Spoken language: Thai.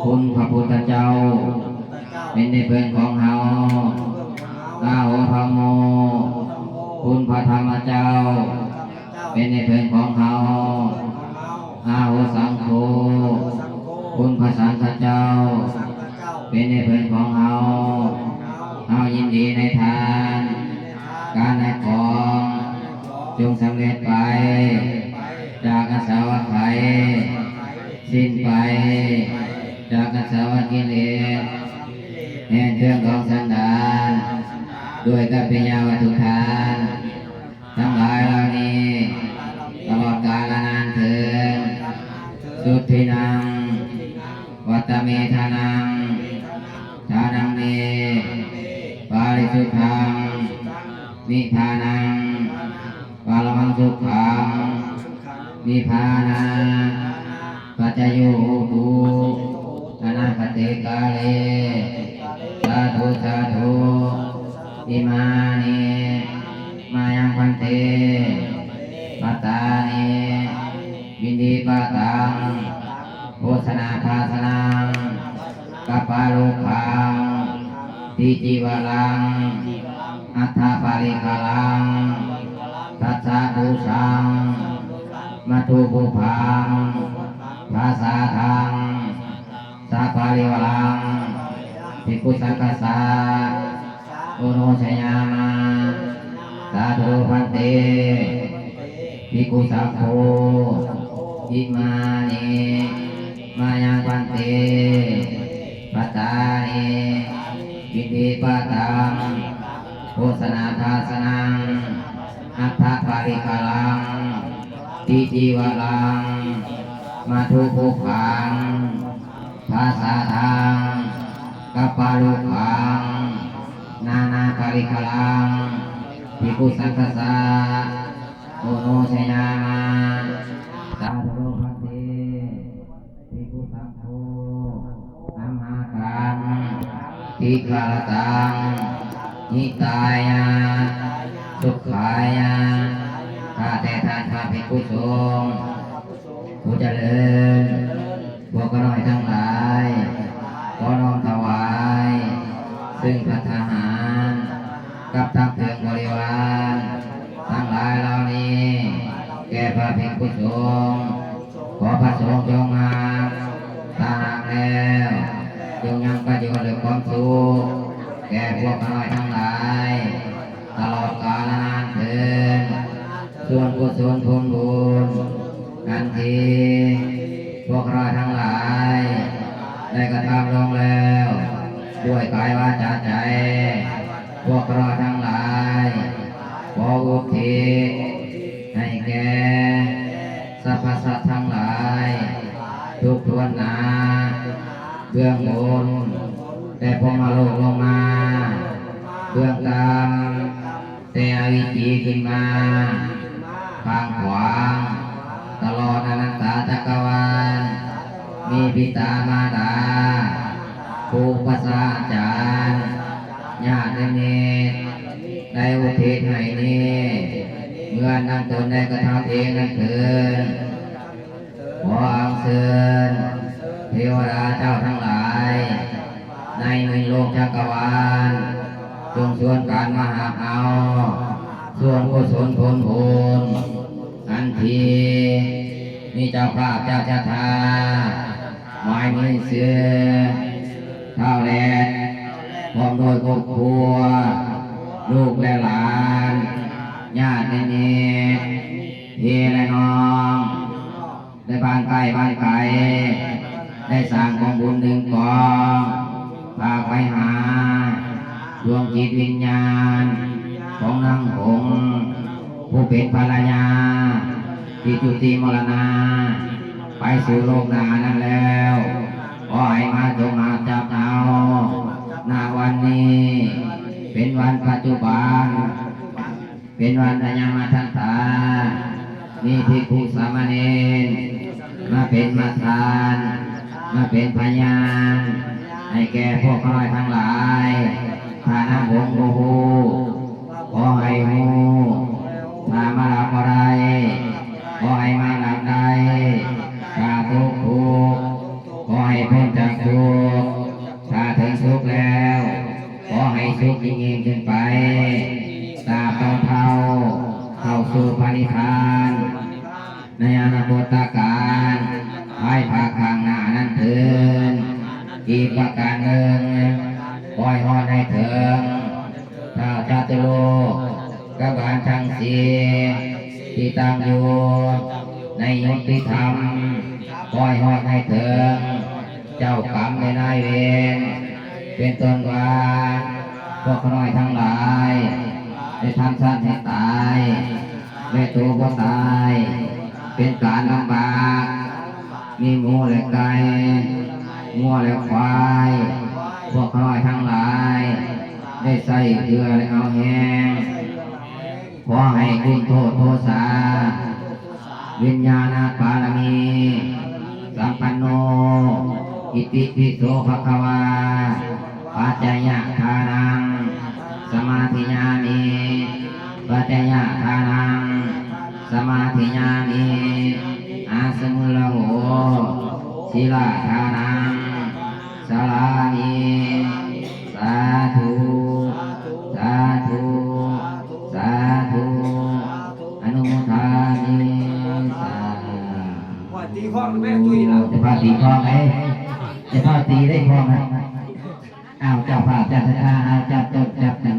คุณพระพุทธเจ้าเป็นในเพื่อนของเฮาอาโหธรรมโมคุณพระธรรมเจ้าเป็นในเพื่อนของเฮาอาโหสังโฆคุณพระสังฆเจ้าเป็นในเพื่อนของเฮาเฮายินดีในทานการให้ของจงสำเร็จไปจากอาสวะไขสิ้นไปจากอาสวะกิเลสแห่งเครื่องของสันดานด้วยกัปปิยาวัตถุทานทั้งหลายเหล่านี้ตลอดกาลนานเถิดสุทธินังวัตตเมธานังทานังเมปาริสุทธังนิพพานังปารมังสุขังนิพพานาปัจจโยโหตุอนาคติกาเลสาธุสาธุอิมานิมายังพันเตปัตตานิวินดีปะตังโภชนาภาสนังกัปปะโลคังทิจิวรังอัฏฐปาริคลังตัสสะภูสังมัทุภูพังภาษาทังสัพพะริวรังภิกขุสังฆสาโอโนชยามาสาธุพันเตภิกขุสังโฆอิมานิมายังพันเตปัตตานิวินดีปะตังโภชนาทาสนังอัฏฐปาริคลังทิจิวรังมัทุภูพังภาษาทังกัปปะโลคังนานาปาริคลังภิกขุสังฆสาโอโนชยามาสาธุพันเตภิกขุสังโฆอัมหากังทิฆารตังนิตายะสุขายะข้าแต่ท่านพระภิกขุสงฆ์ผู้เจริญพวกเราทั้งหลายขอน้อมถวายซึ่งภัตตาหารกับทั้งเครื่องบริวารทั้งหลายเหล่านี้แก่พระภิกขุสงฆ์ขอพระสงฆ์จงมาตาหากแล้วจงยังประโยชน์และความสุขแก่พวกเราทั้งหลายตลอดกาลนานเถิดส่วนกุศลผลบุญอันที่พวกเราทั้งหลายได้กระทำลงแล้วด้วยกายวาจาใจพวกเราทั้งหลายขออุทิศให้แก่สรรพสัตว์ทั้งหลายทุกทวนหน้าเบื้องบนแต่พอมาโลกลงมาเบื้องต่ำแต่อวิจีขึ้นมาข้างขวางตลอดอนันตจักรวาลมีปิตามารดาครูภาษาอาจารย์ญาติเนตรได้อุทิศให้นี้เมื่อนั่งตนได้กระทำเองนั่นเถิดขออัญเชิญเทวดาเจ้าทั้งหลายในโลกจักรวาลจงชวนการมหาเอาส่วนกุศลผลบุญอันทีมีเจ้าภาพเจ้าชะตาหมายมือเสือเท่าแลพร้อมโดยครอบครัวลูกและหลานญาติเนตรพี่และน้องได้บ้านใกล้บ้านไกลได้สร้างกองบุญดึงกองพาไปหาดวงจิตวิญญาณของนางหงส์ผู้เป็นภรรยาที่จุติมรณาไปสู่โลกหน้านั้นแล้วขอให้มาจงมาจับเอาณวันนี้เป็นวันปัจจุบันเป็นวันอัญญมัทันตามีภิกขุสามเณรมาเป็นประธานมาเป็นพยานให้แก่พวกเราทั้งหลายถ้านางหงส์โมโหขอให้หูถ้ามาหลับอะไรขอให้มาหลับได้ถ้าทุกข์ขอให้พ้นจาก สุขยิ่งยิ่งขึ้นไปตราบเท่าเท่าเข้าสู่พระนิพพานในอนาคตการให้ภาคข้างหน้านั้นถึงอีกประการหนึ่งคอยฮอดให้ถึงถ้าจะตุโลกบาลทั้งสี่ที่ตั้งอยู่ในยุติธรรมคอยฮอดให้ถึงเจ้ากรรมในนายเวรเป็นต้นว่าพวกน้อยทั้งหลายได้ทำสั้นให้ตายได้ตัวก็ตายเป็นการลำบากมีหมูและไก่งัวและควายพวกน้อยทั้งหลายได้ใส่เกลือและเอาแห้งขอให้คุณโทษโทษาวิญญาณปารมีสัมปันโนอิติปิโสภะคะวาปัจจยทานังสมาธิญาณิปัจจยทานังสมาธิญาณิอาสมุลโหศิลาทานังสารานิสาธุสาธุสาธุอนุโมทามิสาธุตีข้อมันแม่ตุยแล้วจะพาตีข้อไหมจะพาตีได้ข้อไหมเอาเจ้าภาพจับเอาจับต้นจับกัน